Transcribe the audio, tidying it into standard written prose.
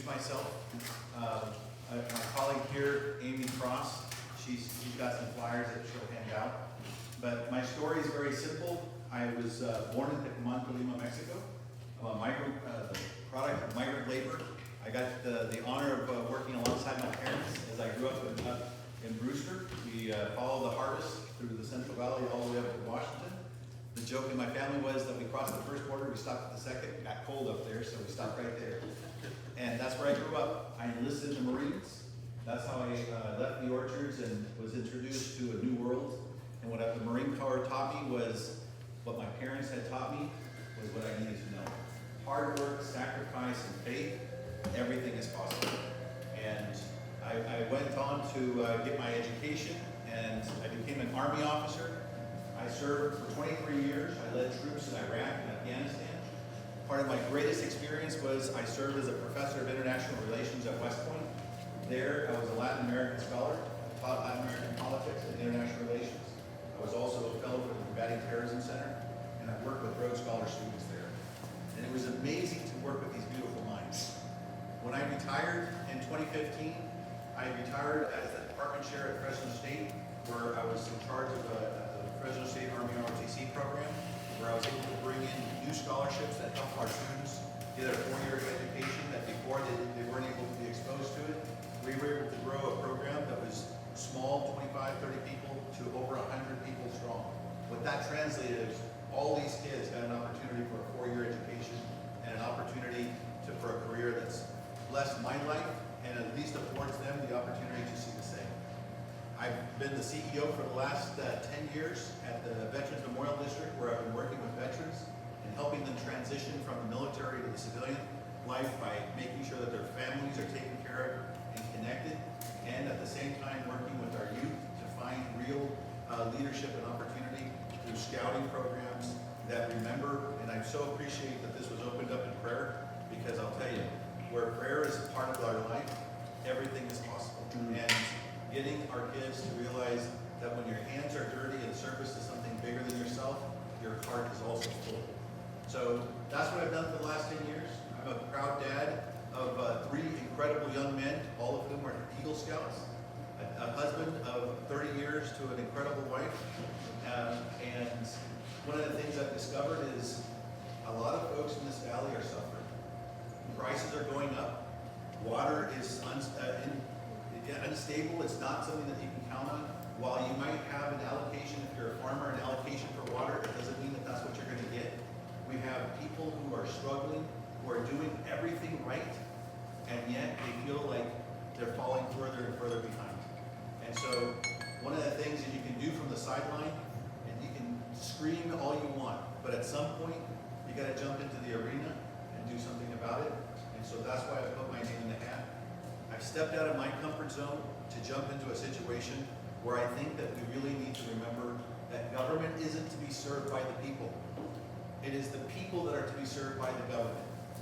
myself. My colleague here, Amy Cross, she's got some flyers that she'll hand out. But my story is very simple. I was born in Tecumán, Colima, Mexico. I'm a migrant, the product of migrant labor. I got the honor of working alongside my parents as I grew up in Brewster. We followed the harvest through the Central Valley all the way up to Washington. The joke in my family was that we crossed the first border, we stopped at the second, it got cold up there, so we stopped right there. And that's where I grew up. I enlisted in the Marines. That's how I left the orchards and was introduced to a new world. And what the Marine Corps taught me was what my parents had taught me was what I needed to know. Hard work, sacrifice, and faith, everything is possible. And I went on to get my education, and I became an Army officer. I served for 23 years. I led troops in Iraq and Afghanistan. Part of my greatest experience was I served as a professor of international relations at West Point. There, I was a Latin American scholar. I taught Latin American politics and international relations. I was also a fellow for the Combating Terrorism Center, and I worked with Rhodes Scholar students there. And it was amazing to work with these beautiful minds. When I retired in 2015, I retired as the department chair at Fresno State, where I was in charge of the Fresno State Army ROTC program, where I was able to bring in new scholarships that help our students get a 4-year education that before they weren't able to be exposed to it. We were able to grow a program that was small, 25, 30 people, to over 100 people strong. What that translated is all these kids got an opportunity for a 4-year education and an opportunity for a career that's blessed my life and at least affords them the opportunity to see the same. I've been the CEO for the last 10 years at the Veterans Memorial District, where I've been working with veterans and helping them transition from the military to the civilian life by making sure that their families are taken care of and connected, and at the same time working with our youth to find real leadership and opportunity through scouting programs that remember. And I so appreciate that this was opened up in prayer, because I'll tell you, where prayer is a part of our life, everything is possible. And getting our kids to realize that when your hands are dirty in service to something bigger than yourself, your heart is also full. So that's what I've done for the last 10 years. I'm a proud dad of 3 incredible young men, all of whom are Eagle Scouts, a husband of 30 years to an incredible wife. And one of the things I've discovered is a lot of folks in this valley are suffering. Prices are going up. Water is unstable. It's not something that you can count on. While you might have an allocation, if you're a farmer, an allocation for water, it doesn't mean that that's what you're going to get. We have people who are struggling, who are doing everything right, and yet they feel like they're falling further and further behind. And so one of the things that you can do from the sideline, and you can scream all you want, but at some point, you got to jump into the arena and do something about it. And so that's why I put my name in the hat. I've stepped out of my comfort zone to jump into a situation where I think that we really need to remember that government isn't to be served by the people. It is the people that are to be served by the government.